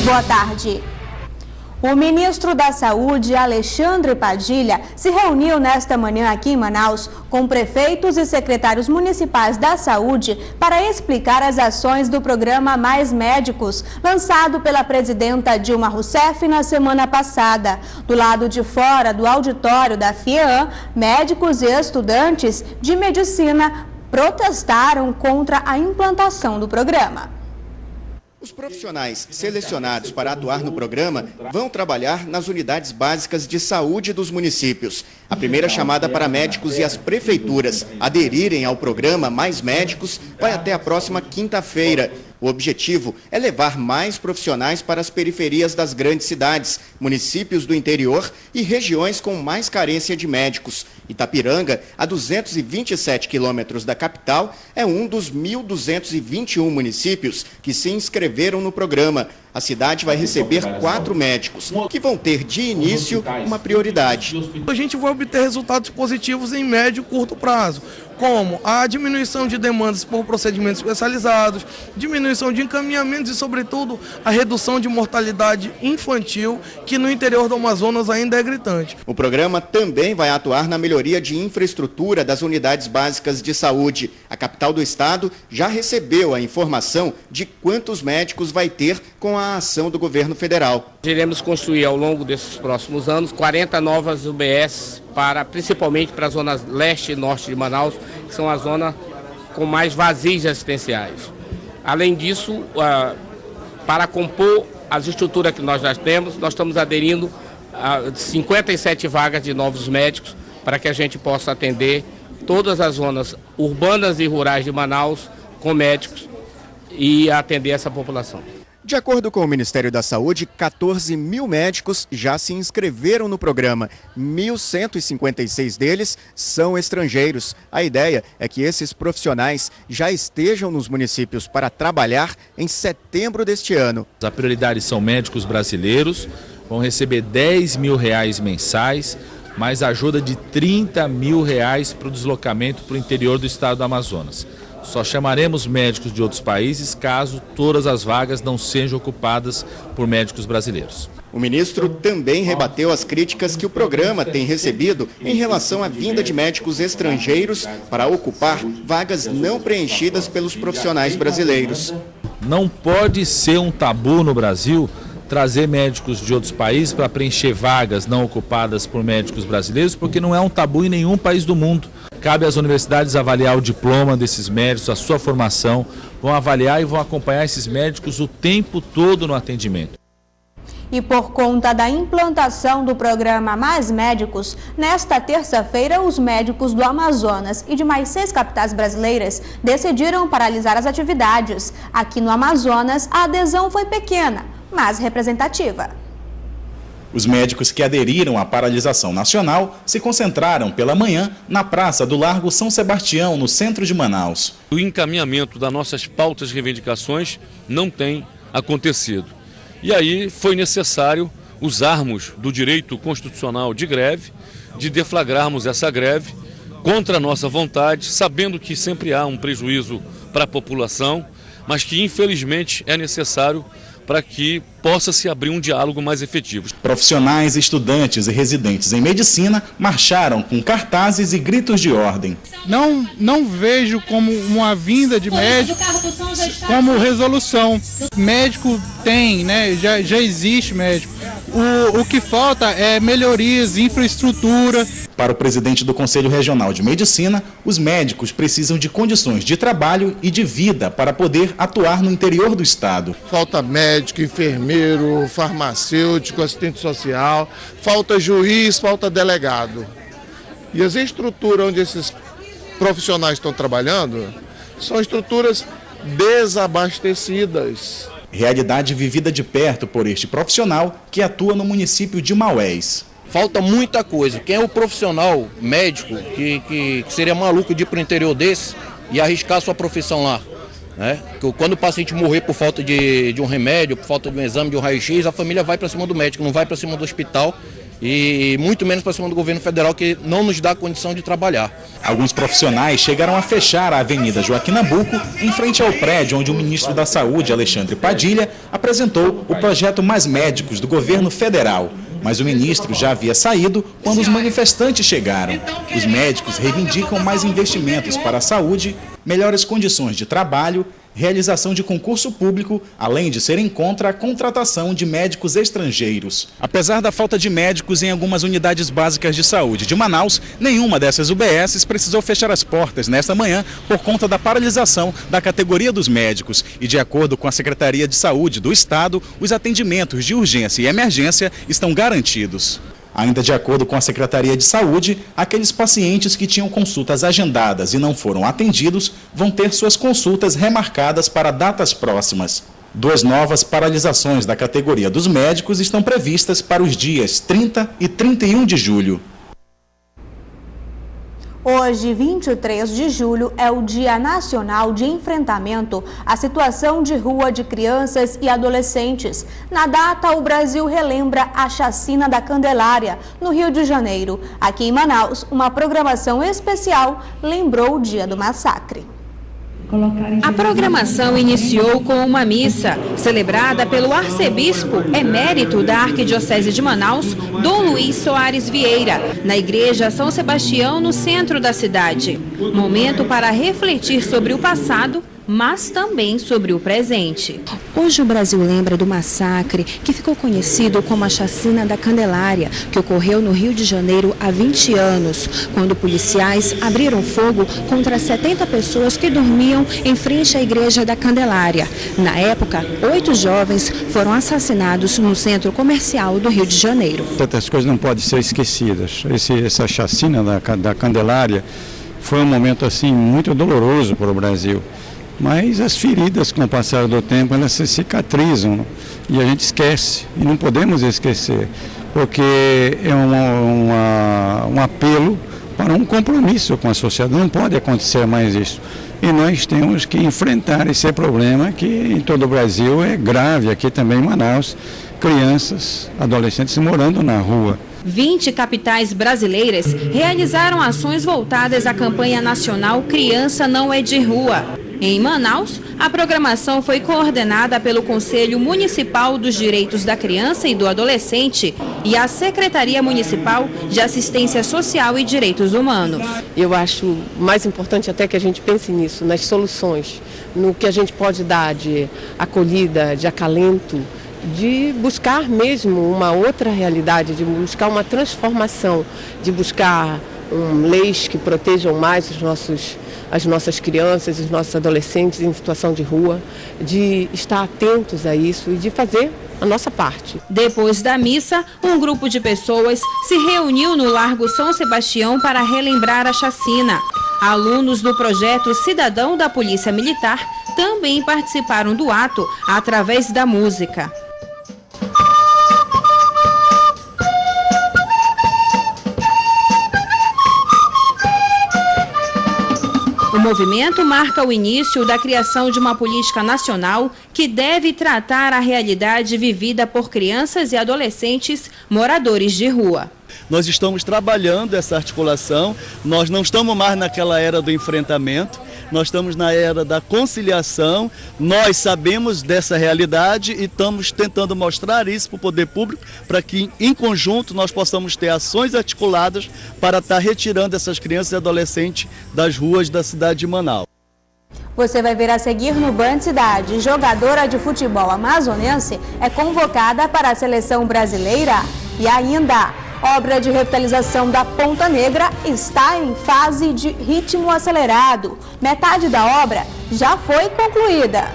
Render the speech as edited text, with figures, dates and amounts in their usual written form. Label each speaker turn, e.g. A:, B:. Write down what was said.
A: Boa tarde. O ministro da Saúde, Alexandre Padilha, se reuniu nesta manhã aqui em Manaus com prefeitos e secretários municipais da saúde para explicar as ações do programa Mais Médicos, lançado pela presidenta Dilma Rousseff na semana passada. Do lado de fora do auditório da FIEAM, médicos e estudantes de medicina protestaram contra a implantação do programa.
B: Os profissionais selecionados para atuar no programa vão trabalhar nas unidades básicas de saúde dos municípios. A primeira chamada para médicos e as prefeituras aderirem ao programa Mais Médicos vai até a próxima quinta-feira. O objetivo é levar mais profissionais para as periferias das grandes cidades, municípios do interior e regiões com mais carência de médicos. Itapiranga, a 227 quilômetros da capital, é um dos 1.221 municípios que se inscreveram no programa. A cidade vai receber 4 médicos, que vão ter de início uma prioridade.
C: A gente vai obter resultados positivos em médio e curto prazo, como a diminuição de demandas por procedimentos especializados, diminuição de encaminhamentos e, sobretudo, a redução de mortalidade infantil, que no interior do Amazonas ainda é gritante.
B: O programa também vai atuar na melhoria de infraestrutura das unidades básicas de saúde. A capital do estado já recebeu a informação de quantos médicos vai ter com a ação do governo federal.
D: Iremos construir ao longo desses próximos anos 40 novas UBS, principalmente para a zona leste e norte de Manaus, que são as zonas com mais vazios assistenciais. Além disso, para compor as estruturas que nós já temos, nós estamos aderindo a 57 vagas de novos médicos para que a gente possa atender todas as zonas urbanas e rurais de Manaus com médicos e atender essa população.
B: De acordo com o Ministério da Saúde, 14 mil médicos já se inscreveram no programa. 1.156 deles são estrangeiros. A ideia é que esses profissionais já estejam nos municípios para trabalhar em setembro deste ano.
E: A prioridade são médicos brasileiros, vão receber R$10 mil mensais, mais ajuda de R$30 mil para o deslocamento para o interior do estado do Amazonas. Só chamaremos médicos de outros países caso todas as vagas não sejam ocupadas por médicos brasileiros.
B: O ministro também rebateu as críticas que o programa tem recebido em relação à vinda de médicos estrangeiros para ocupar vagas não preenchidas pelos profissionais brasileiros.
E: Não pode ser um tabu no Brasil trazer médicos de outros países para preencher vagas não ocupadas por médicos brasileiros, porque não é um tabu em nenhum país do mundo. Cabe às universidades avaliar o diploma desses médicos, a sua formação, vão avaliar e vão acompanhar esses médicos o tempo todo no atendimento.
A: E por conta da implantação do programa Mais Médicos, nesta terça-feira, os médicos do Amazonas e de mais 6 capitais brasileiras decidiram paralisar as atividades. Aqui no Amazonas, a adesão foi pequena, mas representativa.
F: Os médicos que aderiram à paralisação nacional se concentraram pela manhã na Praça do Largo São Sebastião, no centro de Manaus.
G: O encaminhamento das nossas pautas e reivindicações não tem acontecido. E aí foi necessário usarmos do direito constitucional de greve, de deflagrarmos essa greve contra a nossa vontade, sabendo que sempre há um prejuízo para a população, mas que infelizmente é necessário para que possa se abrir um diálogo mais efetivo.
F: Profissionais, estudantes e residentes em medicina marcharam com cartazes e gritos de ordem.
H: Não vejo como uma vinda de médico como resolução. Médico tem, né? Já existe médico. O que falta é melhorias, infraestrutura.
F: Para o presidente do Conselho Regional de Medicina, os médicos precisam de condições de trabalho e de vida para poder atuar no interior do estado.
I: Falta médico, enfermeiro, farmacêutico, assistente social, falta juiz, falta delegado. E as estruturas onde esses profissionais estão trabalhando são estruturas desabastecidas.
F: Realidade vivida de perto por este profissional que atua no município de Maués.
J: Falta muita coisa. Quem é o profissional médico que seria maluco de ir para o interior desse e arriscar sua profissão lá? Né? Quando o paciente morrer por falta de um remédio, por falta de um exame, de um raio-x, a família vai para cima do médico, não vai para cima do hospital e muito menos para cima do governo federal, que não nos dá condição de trabalhar.
F: Alguns profissionais chegaram a fechar a Avenida Joaquim Nabuco, em frente ao prédio onde o ministro da Saúde, Alexandre Padilha, apresentou o projeto Mais Médicos do governo federal. Mas o ministro já havia saído quando os manifestantes chegaram. Os médicos reivindicam mais investimentos para a saúde, melhores condições de trabalho, realização de concurso público, além de serem contra a contratação de médicos estrangeiros. Apesar da falta de médicos em algumas unidades básicas de saúde de Manaus, nenhuma dessas UBSs precisou fechar as portas nesta manhã por conta da paralisação da categoria dos médicos. E de acordo com a Secretaria de Saúde do Estado, os atendimentos de urgência e emergência estão garantidos. Ainda de acordo com a Secretaria de Saúde, aqueles pacientes que tinham consultas agendadas e não foram atendidos vão ter suas consultas remarcadas para datas próximas. 2 novas paralisações da categoria dos médicos estão previstas para os dias 30 e 31 de julho.
A: Hoje, 23 de julho, é o Dia Nacional de Enfrentamento à Situação de Rua de Crianças e Adolescentes. Na data, o Brasil relembra a Chacina da Candelária, no Rio de Janeiro. Aqui em Manaus, uma programação especial lembrou o dia do massacre.
K: A programação iniciou com uma missa, celebrada pelo arcebispo emérito da Arquidiocese de Manaus, Dom Luiz Soares Vieira, na Igreja São Sebastião, no centro da cidade. Momento para refletir sobre o passado, mas também sobre o presente. Hoje o Brasil lembra do massacre que ficou conhecido como a Chacina da Candelária, que ocorreu no Rio de Janeiro há 20 anos, quando policiais abriram fogo contra 70 pessoas que dormiam em frente à Igreja da Candelária. Na época, 8 jovens foram assassinados no centro comercial do Rio de Janeiro.
L: Tantas coisas não podem ser esquecidas. Essa Chacina da Candelária foi um momento assim muito doloroso para o Brasil. Mas as feridas, com o passar do tempo, elas se cicatrizam e a gente esquece, e não podemos esquecer, porque é um apelo para um compromisso com a sociedade, não pode acontecer mais isso. E nós temos que enfrentar esse problema que em todo o Brasil é grave, aqui também em Manaus, crianças, adolescentes morando na rua.
K: 20 capitais brasileiras realizaram ações voltadas à campanha nacional Criança Não é de Rua. Em Manaus, a programação foi coordenada pelo Conselho Municipal dos Direitos da Criança e do Adolescente e a Secretaria Municipal de Assistência Social e Direitos Humanos.
M: Eu acho mais importante até que a gente pense nisso, nas soluções, no que a gente pode dar de acolhida, de acalento, de buscar mesmo uma outra realidade, de buscar uma transformação, de buscar leis que protejam mais as nossas crianças, os nossos adolescentes em situação de rua, de estar atentos a isso e de fazer a nossa parte.
K: Depois da missa, um grupo de pessoas se reuniu no Largo São Sebastião para relembrar a chacina. Alunos do projeto Cidadão da Polícia Militar também participaram do ato através da música. O movimento marca o início da criação de uma política nacional que deve tratar a realidade vivida por crianças e adolescentes moradores de rua.
N: Nós estamos trabalhando essa articulação, nós não estamos mais naquela era do enfrentamento, nós estamos na era da conciliação, nós sabemos dessa realidade e estamos tentando mostrar isso para o poder público, para que em conjunto nós possamos ter ações articuladas para estar retirando essas crianças e adolescentes das ruas da cidade de Manaus.
A: Você vai ver a seguir no Band Cidade. Jogadora de futebol amazonense é convocada para a seleção brasileira e ainda... Obra de revitalização da Ponta Negra está em fase de ritmo acelerado. Metade da obra já foi concluída.